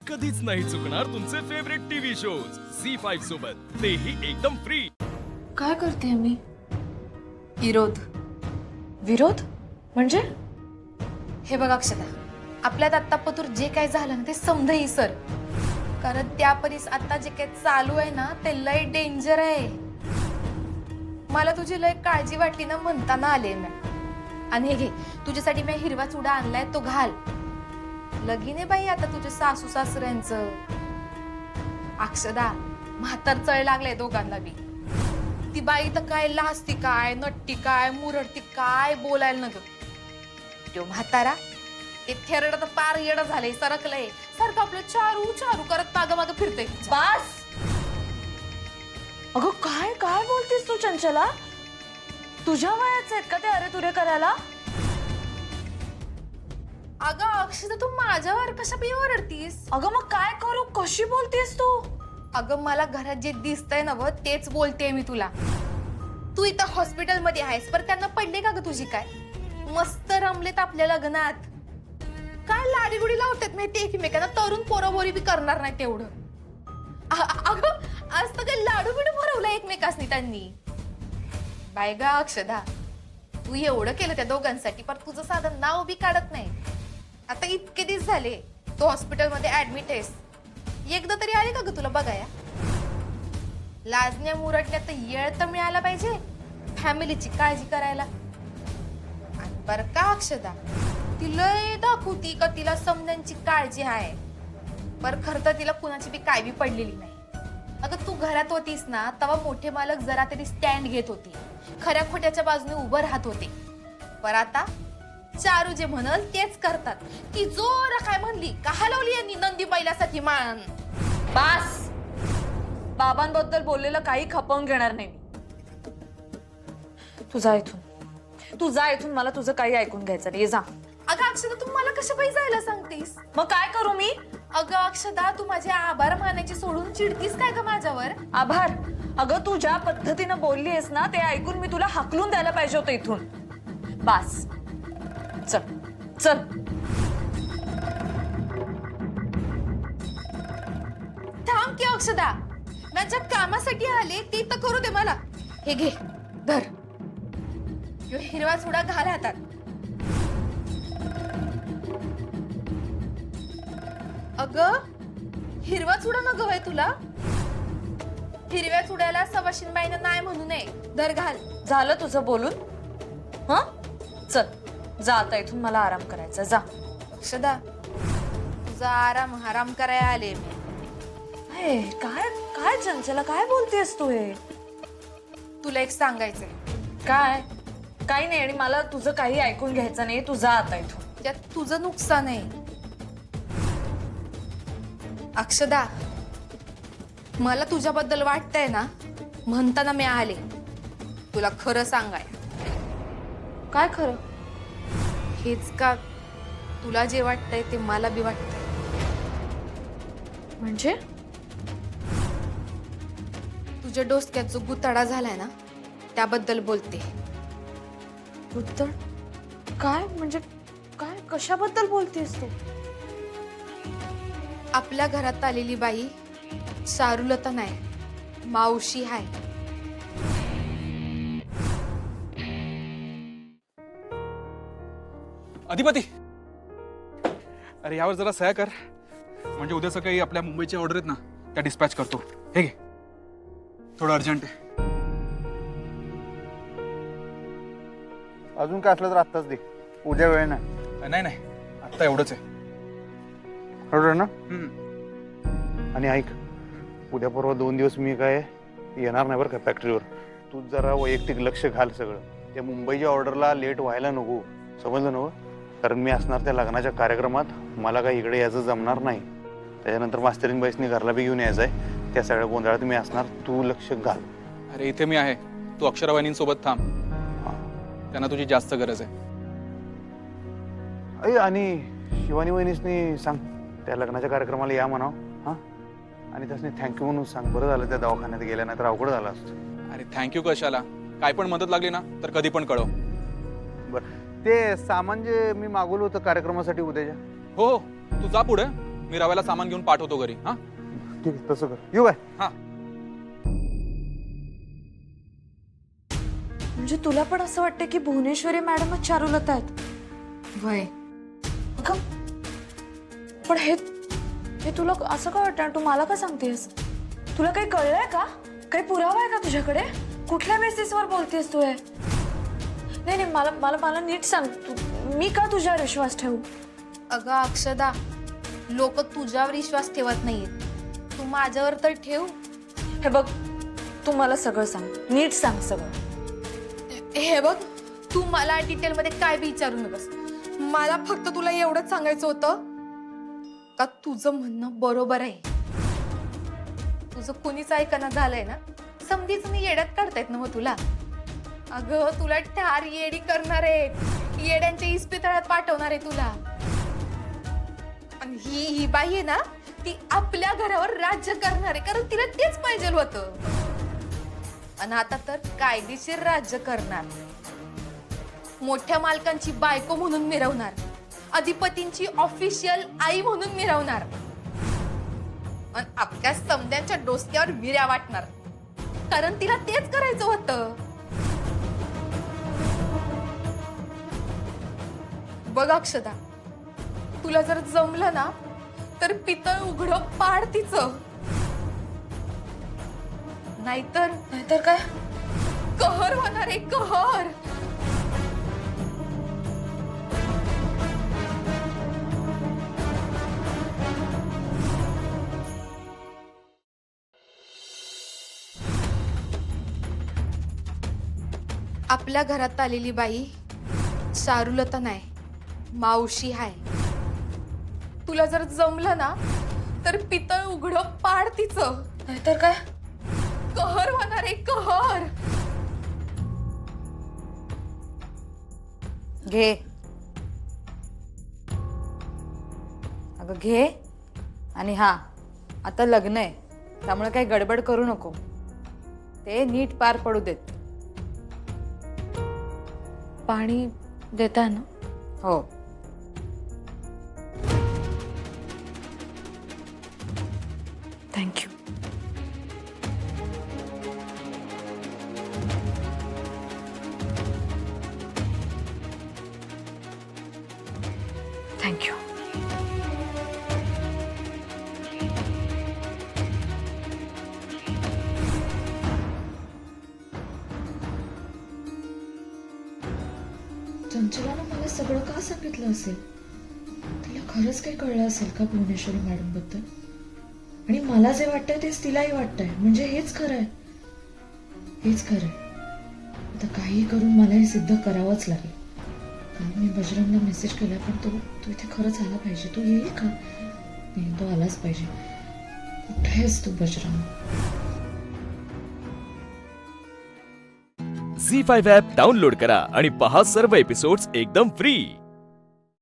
कधीच नाही चुकणार तुमचे फेवरेट टीव्ही शोज झी5 सोबत, तेही एकदम फ्री। काय करते मी? विरोध विरोध म्हणजे? हे बघ अक्षता, आपल्यात आत्तापतूर जे काय झालं ना ते समजही सर, कारण त्या परीस आता जे काय चालू आहे ना ते लय डेंजर आहे। मला तुझी लय काळजी वाटली ना म्हणताना आले मी। आणि हे घे, तुझ्यासाठी मी हिरवा चुडा आणलाय, तो घाल। लगीन आहे बाई आता तुझ्या सासू सासऱ्यांचं। अक्षदा, म्हातार चळ लागलाय दोघांना बी। ती बाई तर काय लाजती काय, नट्टी काय, मुरडती काय बोलायला नग। तो म्हातारा ते थेरड तर पार येडं झालंय, सरकलंय, सारखं आपलं चारू चारू करत माग माग फिरतंय। बस अगं, काय काय बोलतेस तू चंचला? तुझ्या वयाचे आहेत का ते अरे तुरे करायला? अगं अक्षता, तू माझ्यावर कशा बी ओरडतीस? अगं मग काय करू? कशी बोलतेस तू? अगं मला घरात जे दिसतंय ना व तेच बोलते मी तुला। तू इथं हॉस्पिटल मध्ये आहेस, पर त्यांना पडले का ग तुझी काय? मस्त रमलेत आपल्या लग्नात, काय लाडीगुडी लावतात माहिती एकमेकांना। तरुण पोराबोरी बी करणार नाही तेवढं। अगं आज तर काय लाडू बिडू भरवलं एकमेकांनी त्यांनी। बाय गा अक्षदा, तू एवढं केलं त्या दोघांसाठी, पण तुझं साधं नाव बी काढत नाही। आता इतके दिवस झाले तो हॉस्पिटल मध्ये ऍडमिट आहेस, एकदा तरी आले का ग तुला बघाया? लाजण्या मुरटल्या तर येळ तर मिळाला पाहिजे फॅमिलीची काळजी करायला। आणि बरं का अक्षदा, ती लय दाखवती का तिला समजांची काळजी आहे, पर खरं तर तिला कुणाची बी काय बी पडलेली नाही। अगं तू घरात होतीस ना तेव्हा मोठे मालक जरा तरी स्टँड घेत होती, खऱ्या खोट्याच्या बाजूने उभं राहत होते। पर आता चारू जे म्हणल तेच करतात। ती जोर काय म्हणली का हलवली यांनी नंदी बैलासाठी मान। बस, बाबांबद्दल बोललेलं काही खपवून घेणार नाही मी। तू जा इथून, तू जा इथून, मला तुझं काही ऐकून घ्यायचं नाही, जा। अगं अक्षदा, तू मला कशा पायी जायला सांगतेस? मग काय करू मी? अगं अक्षदा, तू माझे आभार मानायचे सोडून चिडतीस काय ग माझ्यावर? आभार? अगं तू ज्या पद्धतीनं बोललीस ना ते ऐकून मी तुला हाकलून द्यायला पाहिजे होतं इथून। बस, चल चल। थांब की अक्षदा, माझ्या कामासाठी आले ते तर करू दे मला। हे घे, धर, ह्यो हिरवा चुडा घाल हातात। अगं हिरवा चुडा न गवाय तुला? हिरव्या चुड्याला सवाशीनबाईनं नाही म्हणू नये, धर घाल। झालं तुझं बोलून? हं, चल जा आता इथून, मला आराम करायचा, जा। अक्षदा, तुझा आराम हराम करायला आले मी। हे काय काय चंचला, काय बोलतेस तू? हे तुला एक सांगायचंय। काय? काही नाही, आणि मला तुझं काही ऐकून घ्यायचं नाही, तू जा आता इथून। त्यात तुझं नुकसान आहे अक्षदा। मला तुझ्याबद्दल वाटतंय ना म्हणताना मी आले तुला खरं सांगाय। काय खरं? हेच का तुला जे वाटतंय ते मला बी वाटतंय। म्हणजे? तुझ्या डोसक्यात जो गुताडा झालाय ना त्याबद्दल बोलते। उत्तर काय? म्हणजे काय, कशाबद्दल बोलतेस तू? आपल्या घरात आलेली बाई चारुलता नाही, मावशी हाय। अधिपती, अरे यावर जरा सह्या कर, म्हणजे उद्या सकाळी आपल्या मुंबईची ऑर्डर आहेत ना त्या डिस्पॅच करतो। हे घे, थोडं अर्जंट आहे। अजून काय असलं तर आत्ताच दे, उद्या वेळ नाही। नाही नाही, आत्ता एवढंच आहे। ऑर्डर ना? हम्म। आणि ऐक, उद्या परवा 2 दिवस मी काय येणार नाही बरं का फॅक्टरीवर। तू जरा वैयक्तिक लक्ष घाल सगळं, त्या मुंबईच्या ऑर्डरला लेट व्हायला नको, समजलं ना? कारण मी असणार त्या लग्नाच्या कार्यक्रमात, मला काय इकडे यायचं जमणार नाही। त्याच्यानंतर मास्तरीन बाईसनी घरला बी घेऊन यायचं आहे, त्या सगळ्या गोंधळात मी असणार, तू लक्ष घाल। अरे इथे मी आहे, तू अक्षरा वहिनींसोबत थांब, त्यांना तुझी जास्त गरज आहे। अय, आणि शिवानी वहिनीसनी सांग त्या लग्नाच्या कार्यक्रमाला या म्हणाव, हां? आणि त्यासनी थँक्यू म्हणून सांग, बरं झालं त्या दवाखान्यात गेल्या, नाही तर अवघड झालं असतं। अरे थँक्यू कशाला, काय पण मदत लागली ना तर कधी पण कळव। बरं, ते सामान जे मी मागवलं होतं कार्यक्रमासाठी उद्याच्या, हो, तू जा पुढे, मी रव्याला सामान घेऊन पाठवतो घरी. हा ठीक आहे, तसं कर. येऊ काय? हा. म्हणजे तुला पण असं वाटतं की भुवनेश्वरी मॅडमच चारुलता आहेत? वय अगं, पण हे तुला असं का वाटतं? तू मला का सांगतेस? तुला काही कळलंय का? काही पुरावा आहे का तुझ्याकडे? कुठल्या बेसिसवर बोलतेस तू हे? नाही नाही, मला मला मला नीट सांग. मी का तुझ्यावर विश्वास ठेवू? अगं अक्षदा, लोक तुझ्यावर विश्वास ठेवत नाहीयेत, तू माझ्यावर तर ठेव. हे बघ, तू मला सगळं सांग, नीट सांग सगळं. हे बघ, तू मला डिटेलमध्ये काय बी विचारू नकोस. मला फक्त तुला एवढंच सांगायचं होतं का तुझं म्हणणं बरोबर आहे. तुझं कुणीच ऐकणं झालंय ना, समधीच मी येड्यात काढतायत ना मग तुला. अगं, तुला ठार येडी करणार आहे, येड्यांच्या इस्पितळात पाठवणार आहे तुला. आणि ही बाई आहे ना, ती आपल्या घरावर राज्य करणार आहे, कारण तिला तेच पाहिजे होतं. आणि आता तर कायदेशीर राज्य करणार, मोठ्या मालकांची बायको म्हणून मिरवणार, अधिपतींची ऑफिशियल आई म्हणून मिरवणार, आणि अख्ख्या समद्यांच्या डोसक्यावर विऱ्या वाटणार, कारण तिला तेच करायचं होतं. बघ अक्षदा, तुला जर जमलं ना तर पितळ उघडं पाड तिचं, नाहीतर नाहीतर काय? कहर होणार आहे, कहर. आपल्या घरात आलेली बाई चारुलता नाही, मावशी हाय. तुला जर जमलं ना तर पितळ उघडं पाड तिचं, नाहीतर काय? कहर होणार आहे, कहर. घे अगं, घे. आणि हा, आता लग्न आहे, त्यामुळे काही गडबड करू नको. ते नीट पार पडू देत. पाणी देता ना? हो. थँक्यू. थँक्यू. चंचलानं मला सगळं का सांगितलं असेल? तिला खरंच काही कळलं असेल का भुवनेश्वरी मॅडम बद्दल? आणि मला जे वाटतंय तेच तिलाही वाटतंय, म्हणजे हेच खरंय. हेच खरंय. आता काही करून मला हे सिद्ध करावंच लागेल. मी बजरंगला मेसेज केला, पण तो इथे खरंच आला पाहिजे. तो येईल का? नाही, तो आलाच पाहिजे. कुठे आहेस तू बजरंग? झी5 ॲप डाउनलोड करा आणि पहा सर्व एपिसोड्स एकदम फ्री.